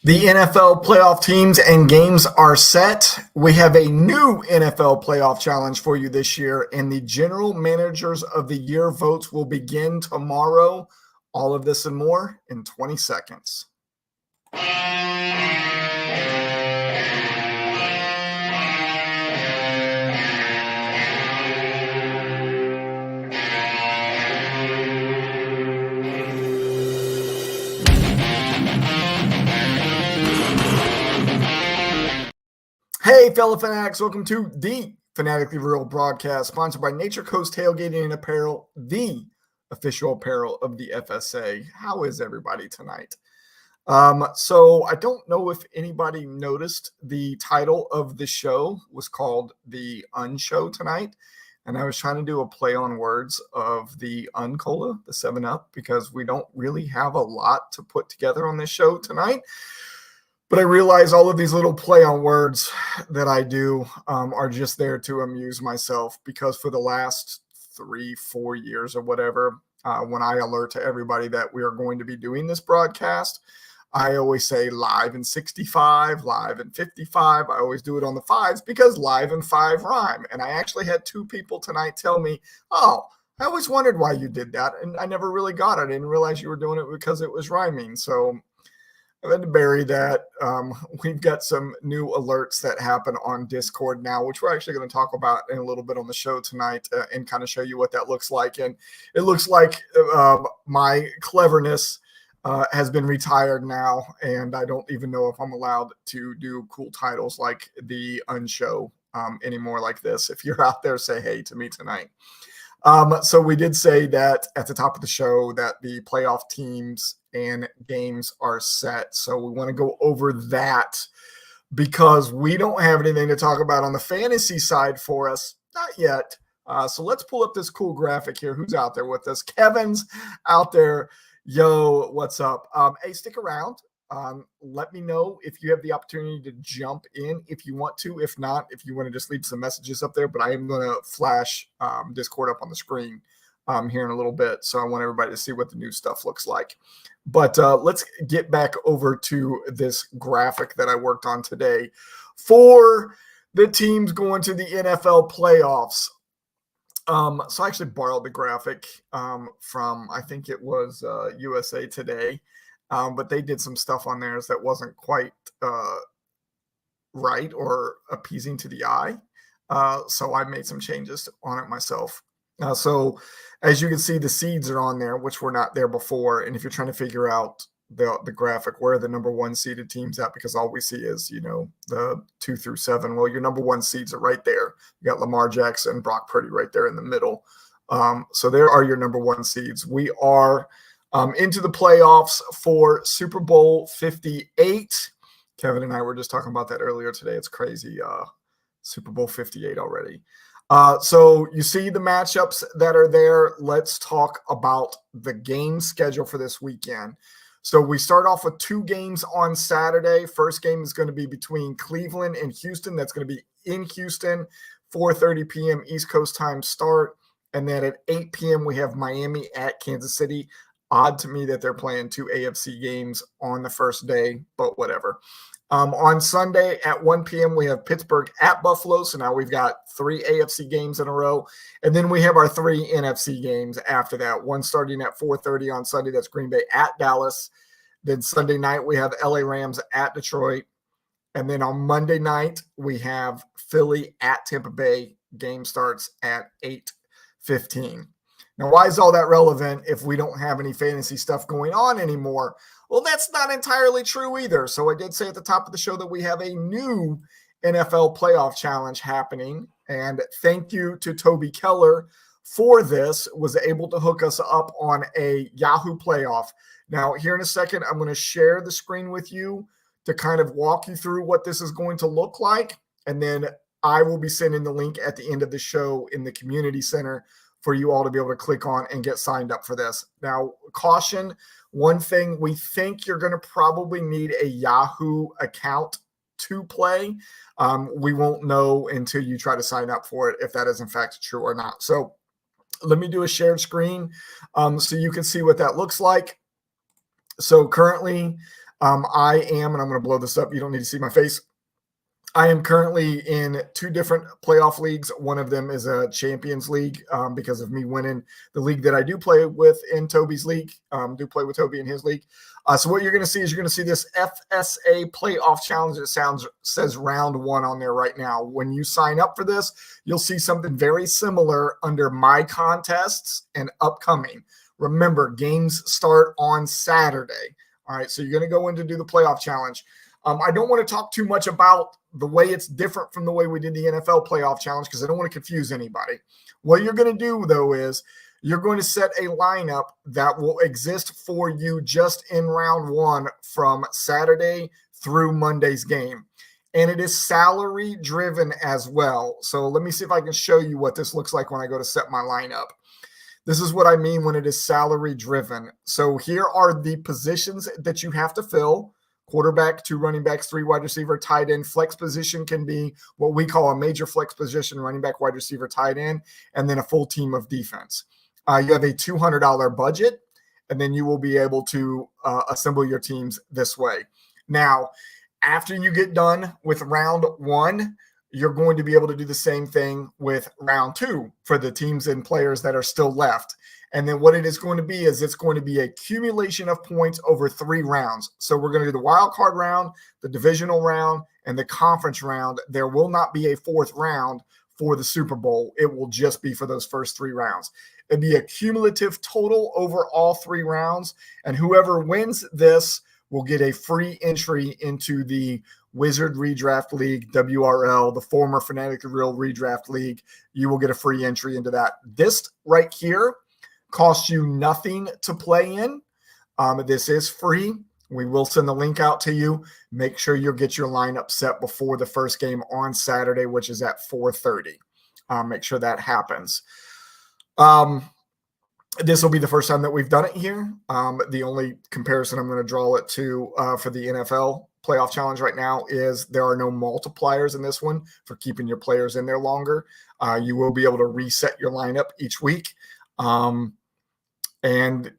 The NFL playoff teams and games are set. We have a new NFL playoff challenge for you this year, and the General Managers of the Year votes will begin tomorrow. All of this and more in 20 seconds. Hey, fellow fanatics, welcome to the Fanatically Real broadcast, sponsored by Nature Coast Tailgating and Apparel, the official apparel of the FSA. How is everybody tonight? So I don't know if anybody noticed the title of the show was called the Unshow tonight. And I was trying to do a play on words of the Uncola, the 7-Up, because we don't really have a lot to put together on this show tonight. But I realize all of these little play on words that I do are just there to amuse myself, because for the last 3-4 years or whatever, when I alert to everybody that we are going to be doing this broadcast, I always say live in 65, live in 55. I always do it on the fives because live and five rhyme. And I actually had 2 people tonight tell me, oh, I always wondered why you did that. And I never really got it. I didn't realize you were doing it because it was rhyming. So I've had to bury that. We've got some new alerts that happen on Discord now, which we're actually going to talk about in a little bit on the show tonight and kind of show you what that looks like. And it looks like my cleverness has been retired now, and I don't even know if I'm allowed to do cool titles like the Unshow anymore like this. If you're out there, say hey to me tonight. So we did say that at the top of the show that the playoff teams and games are set. So we want to go over that because we don't have anything to talk about on the fantasy side for us. Not yet. So let's pull up this cool graphic here. Who's out there with us? Kevin's out there. Yo, what's up? Hey, stick around. Let me know if you have the opportunity to jump in if you want to. If not, if you want to just leave some messages up there, but I am going to flash Discord up on the screen here in a little bit. So I want everybody to see what the new stuff looks like. But let's get back over to this graphic that I worked on today for the teams going to the NFL playoffs. So I actually borrowed the graphic from, I think it was USA Today. But they did some stuff on theirs that wasn't quite right or appeasing to the eye. So I made some changes on it myself. So as you can see, the seeds are on there, which were not there before. And if you're trying to figure out the graphic, where the number 1 seeded teams at, because all we see is, the 2 through 7. Well, your number 1 seeds are right there. You got Lamar Jackson, Brock Purdy right there in the middle. So there are your number 1 seeds. We are into the playoffs for Super Bowl 58. Kevin and I were just talking about that earlier today. It's crazy. Super Bowl 58 already. So you see the matchups that are there. Let's talk about the game schedule for this weekend. So we start off with 2 games on Saturday. First game is going to be between Cleveland and Houston. That's going to be in Houston, 4:30 p.m. East Coast time start. And then at 8 p.m. we have Miami at Kansas City. Odd to me that they're playing 2 AFC games on the first day, but whatever. On Sunday at 1 p.m., we have Pittsburgh at Buffalo. So now we've got 3 AFC games in a row. And then we have our 3 NFC games after that. One starting at 4:30 on Sunday. That's Green Bay at Dallas. Then Sunday night, we have LA Rams at Detroit. And then on Monday night, we have Philly at Tampa Bay. Game starts at 8:15. Now, why is all that relevant if we don't have any fantasy stuff going on anymore? Well, that's not entirely true either. So I did say at the top of the show that we have a new NFL playoff challenge happening. And thank you to Toby Keller for this, was able to hook us up on a Yahoo playoff. Now, here in a second, I'm going to share the screen with you to kind of walk you through what this is going to look like. And then I will be sending the link at the end of the show in the community center for you all to be able to click on and get signed up for this. Now, caution, one thing, we think you're going to probably need a Yahoo account to play. We won't know until you try to sign up for it if that is in fact true or not. So let me do a shared screen so you can see what that looks like. So currently I am, and I'm going to blow this up. You don't need to see my face. I am currently in 2 different playoff leagues. One of them is a Champions League because of me winning the league that I do play with in Toby's league. Do play with Toby in his league. So what you're going to see is you're going to see this FSA playoff challenge. It says round 1 on there right now. When you sign up for this, you'll see something very similar under my contests and upcoming. Remember, games start on Saturday. All right, so you're going to go in to do the playoff challenge. I don't want to talk too much about the way it's different from the way we did the NFL playoff challenge because I don't want to confuse anybody. What you're going to do, though, is you're going to set a lineup that will exist for you just in round 1 from Saturday through Monday's game. And it is salary driven as well. So let me see if I can show you what this looks like when I go to set my lineup. This is what I mean when it is salary driven. So here are the positions that you have to fill. Quarterback, 2 running backs, 3 wide receiver, tight end. Flex position can be what we call a major flex position, running back, wide receiver, tight end, and then a full team of defense. You have a $200 budget, and then you will be able to assemble your teams this way. Now, after you get done with round 1, you're going to be able to do the same thing with round 2 for the teams and players that are still left. And then what it is going to be is it's going to be a accumulation of points over 3 rounds. So we're going to do the wild card round, the divisional round, and the conference round. There will not be a 4th round for the Super Bowl. It will just be for those first 3 rounds. It'd be a cumulative total over all 3 rounds. And whoever wins this will get a free entry into the Wizard Redraft League, WRL, the former Fanatically Real Redraft League. You will get a free entry into that. This right here costs you nothing to play in. This is free. We will send the link out to you. Make sure you get your lineup set before the first game on Saturday, which is at 4:30. Make sure that happens. This will be the first time that we've done it here. The only comparison I'm going to draw it to for the NFL playoff challenge right now is there are no multipliers in this one for keeping your players in there longer. You will be able to reset your lineup each week. And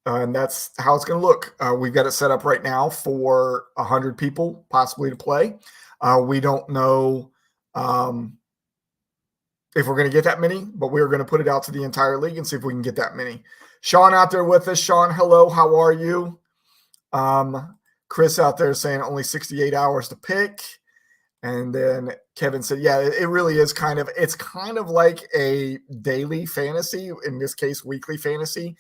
that's how it's going to look. We've got it set up right now for 100 people possibly to play. We don't know if we're going to get that many, but we're going to put it out to the entire league and see if we can get that many. Sean out there with us. Sean, hello. How are you? Chris out there saying only 68 hours to pick. And then Kevin said, yeah, it really is it's kind of like a daily fantasy, in this case, weekly fantasy.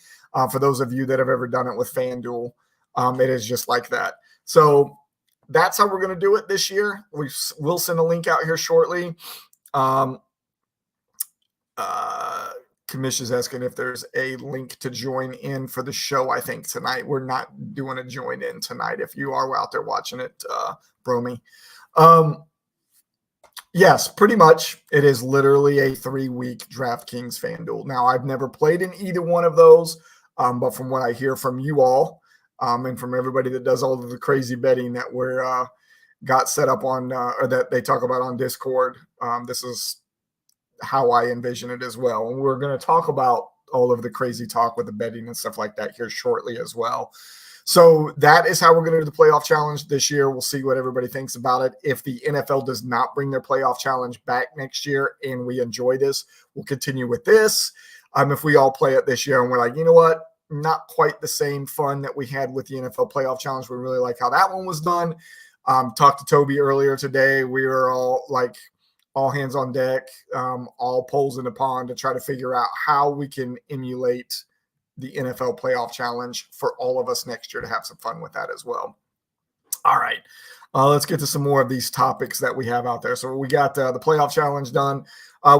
For those of you that have ever done it with FanDuel, it is just like that. So that's how we're going to do it this year. We'll send a link out here shortly. Kamish is asking if there's a link to join in for the show, I think, tonight. We're not doing a join in tonight. If you are out there watching it, Bromy. Yes, pretty much. It is literally a 3-week DraftKings FanDuel. Now, I've never played in either one of those, but from what I hear from you all and from everybody that does all of the crazy betting that we're got set up on or that they talk about on Discord, this is how I envision it as well. And we're going to talk about all of the crazy talk with the betting and stuff like that here shortly as well. So that is how we're going to do the playoff challenge this year. We'll see what everybody thinks about it. If the NFL does not bring their playoff challenge back next year and we enjoy this, we'll continue with this. If we all play it this year and we're like, you know what, not quite the same fun that we had with the NFL playoff challenge. We really like how that one was done. Talked to Toby earlier today. We were all hands on deck, all poles in the pond to try to figure out how we can emulate the NFL playoff challenge for all of us next year to have some fun with that as well. All right. Let's get to some more of these topics that we have out there. So we got the playoff challenge done.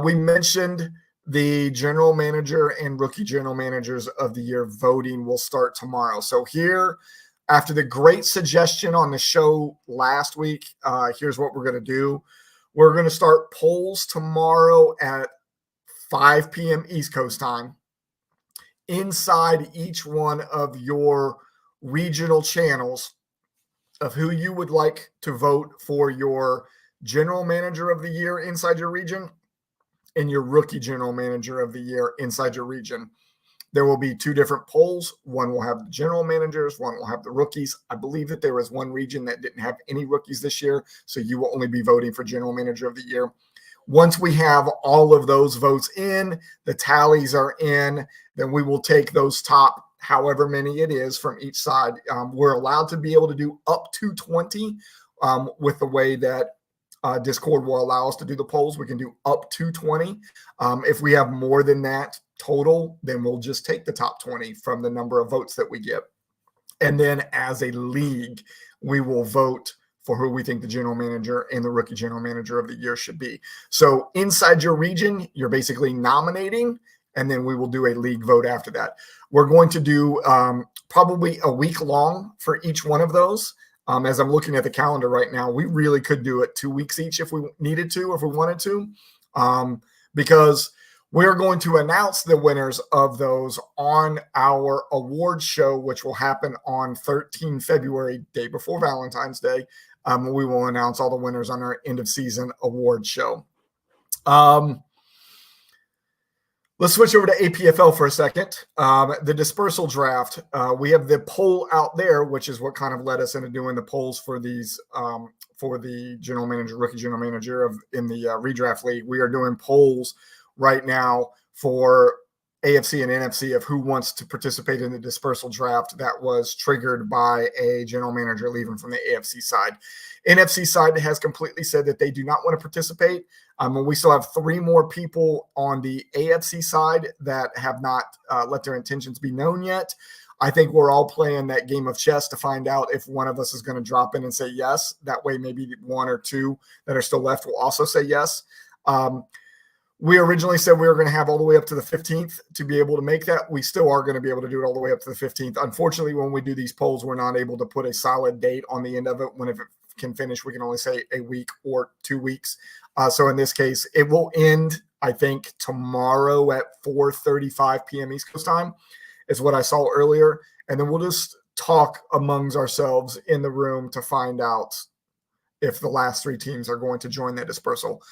We mentioned the general manager and rookie general managers of the year voting will start tomorrow. So here, after the great suggestion on the show last week, here's what we're going to do. We're going to start polls tomorrow at 5 p.m. East Coast time inside each one of your regional channels of who you would like to vote for your general manager of the year inside your region and your rookie general manager of the year inside your region. there will be 2 different polls. One will have the general managers, one will have the rookies. I believe that there was one region that didn't have any rookies this year, so you will only be voting for general manager of the year. Once we have all of those votes in, the tallies are in, then we will take those top however many it is from each side. We're allowed to be able to do up to 20 with the way that Discord will allow us to do the polls. We can do up to 20. If we have more than that total, then we'll just take the top 20 from the number of votes that we get. And then as a league, we will vote for who we think the general manager and the rookie general manager of the year should be. So inside your region, you're basically nominating, and then we will do a league vote after that. We're going to do probably a week long for each one of those. As I'm looking at the calendar right now, we really could do it 2 weeks each if we needed to, if we wanted to, because we're going to announce the winners of those on our award show, which will happen on 13 February, day before Valentine's Day. We will announce all the winners on our end of season award show. Let's switch over to APFL for a second. The dispersal draft, we have the poll out there, which is what kind of led us into doing the polls for these for the general manager, rookie general manager in the redraft league. We are doing polls right now for AFC and NFC of who wants to participate in the dispersal draft that was triggered by a general manager leaving from the AFC side. NFC side has completely said that they do not want to participate. And we still have 3 more people on the AFC side that have not let their intentions be known yet. I think we're all playing that game of chess to find out if one of us is going to drop in and say yes. That way, maybe 1 or 2 that are still left will also say yes. We originally said we were going to have all the way up to the 15th to be able to make that. We still are going to be able to do it all the way up to the 15th. Unfortunately, when we do these polls, we're not able to put a solid date on the end of it. When if it can finish, we can only say a week or 2 weeks. So in this case, it will end, I think, tomorrow at 4:35 p.m. East Coast time is what I saw earlier. And then we'll just talk amongst ourselves in the room to find out if the last 3 teams are going to join that dispersal.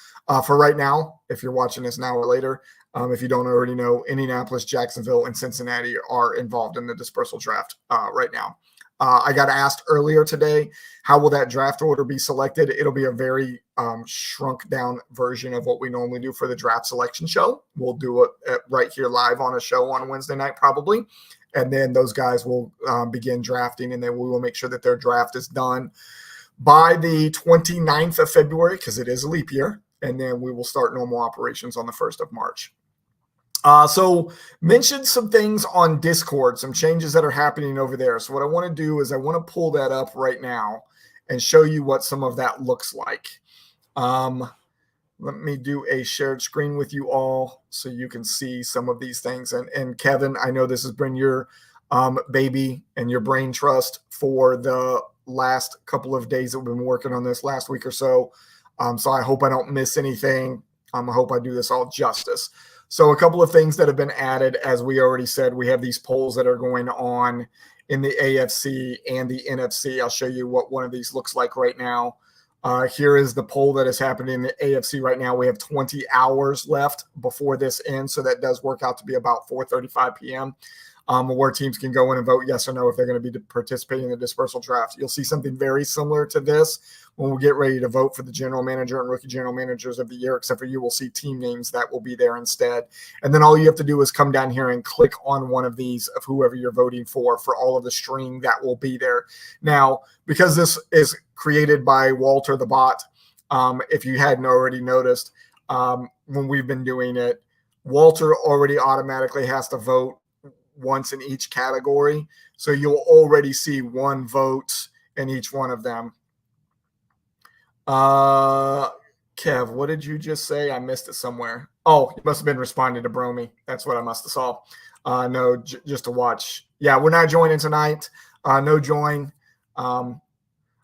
For right now, if you're watching this now or later, if you don't already know, Indianapolis, Jacksonville, and Cincinnati are involved in the dispersal draft right now. I got asked earlier today, how will that draft order be selected? It'll be a very shrunk down version of what we normally do for the draft selection show. We'll do it right here live on a show on Wednesday night probably. And then those guys will begin drafting, and then we will make sure that their draft is done by the 29th of February, because it is a leap year, and then we will start normal operations on the 1st of March. So mentioned some things on Discord, some changes that are happening over there. So what I want to do is I want to pull that up right now and show you what some of that looks like. Let me do a shared screen with you all so you can see some of these things. And Kevin, I know this has been your baby and your brain trust for the last couple of days that we've been working on this, last week or so. So I hope I don't miss anything. I hope I do this all justice. So a couple of things that have been added, as we already said, we have these polls that are going on in the AFC and the NFC. I'll show you what one of these looks like right now. Here is the poll that is happening in the AFC right now. We have 20 hours left before this ends, so that does work out to be about 4:35 p.m. Where teams can go in and vote yes or no if they're going to be participating in the dispersal draft. You'll see something very similar to this when we get ready to vote for the general manager and rookie general managers of the year, except for you will see team names that will be there instead. And then all you have to do is come down here and click on one of these of whoever you're voting for all of the string that will be there. Now, because this is created by Walter the bot, if you hadn't already noticed, when we've been doing it, Walter already automatically has to vote once in each category. So you'll already see 1 vote in each one of them. Kev, what did you just say? I missed it somewhere. Oh, you must have been responding to Bromy. That's what I must have saw. No, just to watch. Yeah, we're not joining tonight. No join. I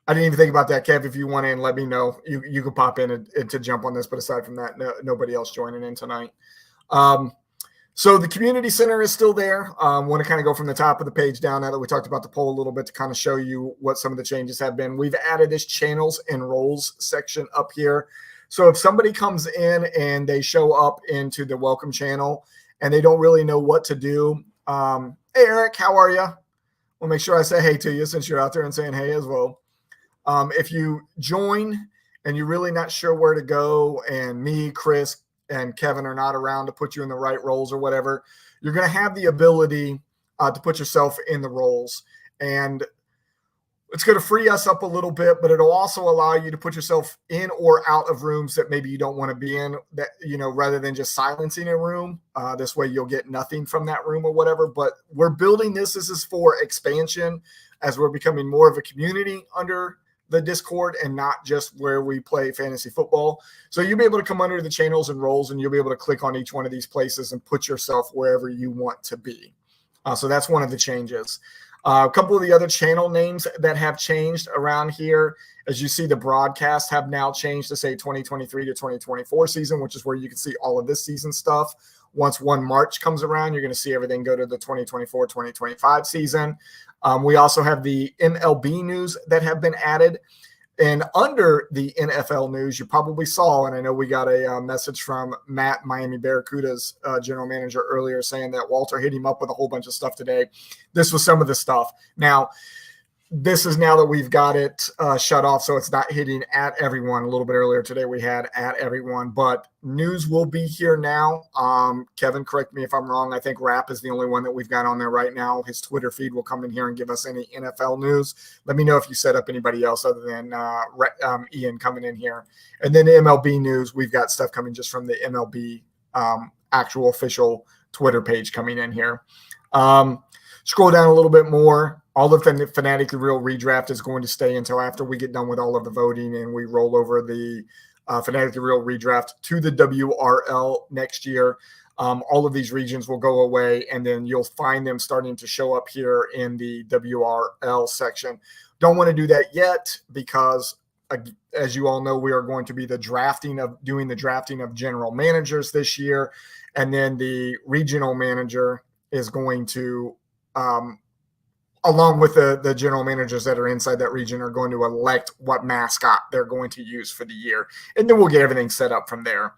didn't even think about that, Kev. If you want in, let me know. You could pop in and to jump on this, but aside from that, nobody else joining in tonight. So the community center is still there. Want to kind of go from the top of the page down now that we talked about the poll a little bit to kind of show you what some of the changes have been. We've added this channels and roles section up here. So if somebody comes in and they show up into the welcome channel and they don't really know what to do, Hey, Eric, how are you? We'll make sure I say hey to you since you're out there and saying hey as well. If you join and you're really not sure where to go, and me, Chris, and Kevin are not around to put you in the right roles or whatever, you're going to have the ability to put yourself in the roles. And it's going to free us up a little bit, but it'll also allow you to put yourself in or out of rooms that maybe you don't want to be in, that, rather than just silencing a room. This way you'll get nothing from that room or whatever. But we're building this. This is for expansion as we're becoming more of a community under the Discord and not just where we play fantasy football. So you'll be able to come under the channels and roles, and you'll be able to click on each one of these places and put yourself wherever you want to be. So that's one of the changes. A couple of the other channel names that have changed around here, as you see, the broadcasts have now changed to say 2023 to 2024 season, which is where you can see all of this season stuff. Once 1 March comes around, you're going to see everything go to the 2024-2025 season. We also have the MLB news that have been added. And under the NFL news, you probably saw, and I know we got a message from Matt, Miami Barracuda's general manager, earlier saying that Walter hit him up with a whole bunch of stuff today. This was some of the stuff. Now, this is now that we've got it shut off, so it's not hitting at everyone. A little bit earlier today, we had at everyone, but news will be here now. Kevin, correct me if I'm wrong. I think Rap is the only one that we've got on there right now. His Twitter feed will come in here and give us any NFL news. Let me know if you set up anybody else other than Ian coming in here. And then MLB news, we've got stuff coming just from the MLB actual official Twitter page coming in here. Scroll down a little bit more. All of the Fanatically Real redraft is going to stay until after we get done with all of the voting and we roll over the Fanatically Real redraft to the WRL next year. All of these regions will go away, and then you'll find them starting to show up here in the WRL section. Don't want to do that yet because, as you all know, we are going to be doing the drafting of general managers this year, and then the regional manager is going to along with the general managers that are inside that region, are going to elect what mascot they're going to use for the year. And then we'll get everything set up from there.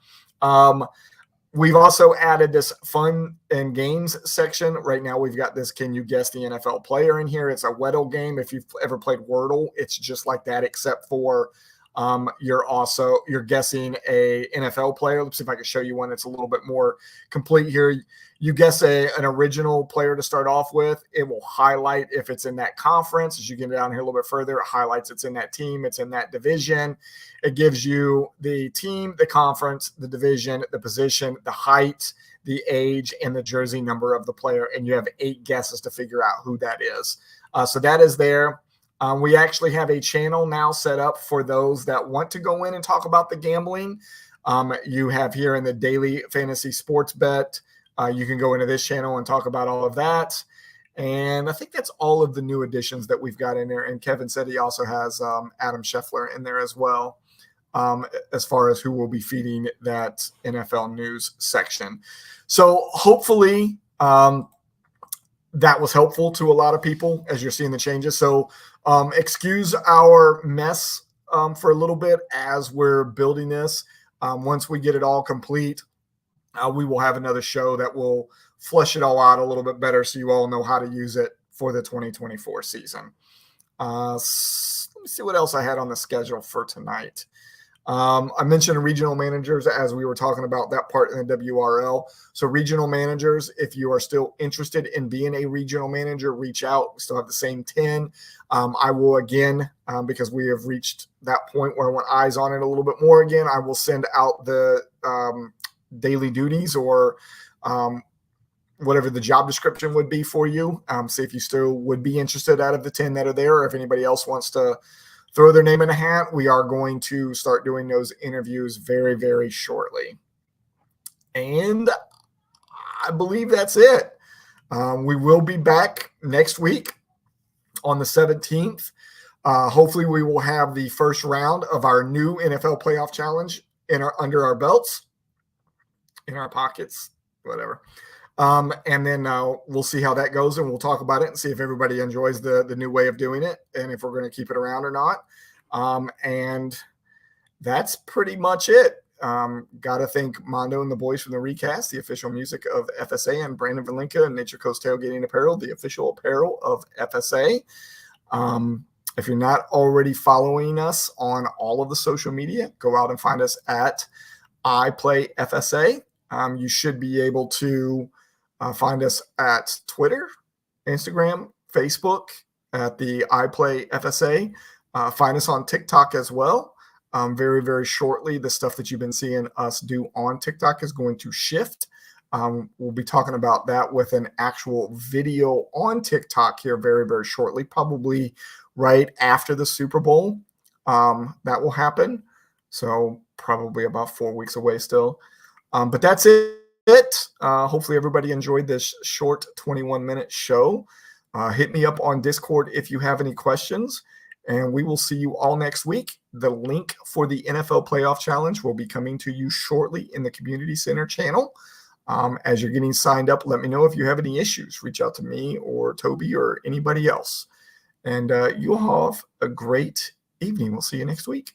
We've also added this fun and games section. Right now we've got this Can You Guess the NFL Player in here. It's a Weddle game. If you've ever played Wordle, it's just like that, except for you're guessing a NFL player. Let's see if I can show you one that's a little bit more complete here. You guess an original player to start off with. It will highlight if it's in that conference. As you get down here a little bit further, it highlights it's in that team, it's in that division. It gives you the team, the conference, the division, the position, the height, the age, and the jersey number of the player. And you have 8 guesses to figure out who that is. So that is there. We actually have a channel now set up for those that want to go in and talk about the gambling. You have here in the daily fantasy sports bet. You can go into this channel and talk about all of that. And I think that's all of the new additions that we've got in there. And Kevin said he also has Adam Scheffler in there as well, as far as who will be feeding that NFL news section. So hopefully that was helpful to a lot of people as you're seeing the changes. So excuse our mess for a little bit as we're building this. Once we get it all complete, we will have another show that will flesh it all out a little bit better so you all know how to use it for the 2024 season. Let me see what else I had on the schedule for tonight. I mentioned regional managers as we were talking about that part in the WRL. So regional managers, if you are still interested in being a regional manager, reach out. We still have the same 10. I will again, because we have reached that point where I want eyes on it a little bit more again, I will send out the daily duties or whatever the job description would be for you. See if you still would be interested out of the 10 that are there, or if anybody else wants to throw their name in a hat. We are going to start doing those interviews very, very shortly. And I believe that's it. We will be back next week on the 17th. Hopefully we will have the first round of our new NFL playoff challenge under our belts, in our pockets, whatever. And then we'll see how that goes, and we'll talk about it and see if everybody enjoys the new way of doing it and if we're going to keep it around or not. And that's pretty much it. Got to thank Mondo and the boys from the Recast, the official music of FSA, and Brandon Valinka and Nature Coast Tailgating Apparel, the official apparel of FSA. If you're not already following us on all of the social media, go out and find us at iPlayFSA. You should be able to find us at Twitter, Instagram, Facebook at the iPlayFSA. Find us on TikTok as well. Very, very shortly, the stuff that you've been seeing us do on TikTok is going to shift. We'll be talking about that with an actual video on TikTok here very, very shortly, probably right after the Super Bowl. That will happen. So probably about 4 weeks away still. But that's it. Hopefully everybody enjoyed this short 21-minute show. Hit me up on Discord if you have any questions, and we will see you all next week. The link for the NFL Playoff Challenge will be coming to you shortly in the Community Center channel. As you're getting signed up, let me know if you have any issues. Reach out to me or Toby or anybody else. And you'll have a great evening. We'll see you next week.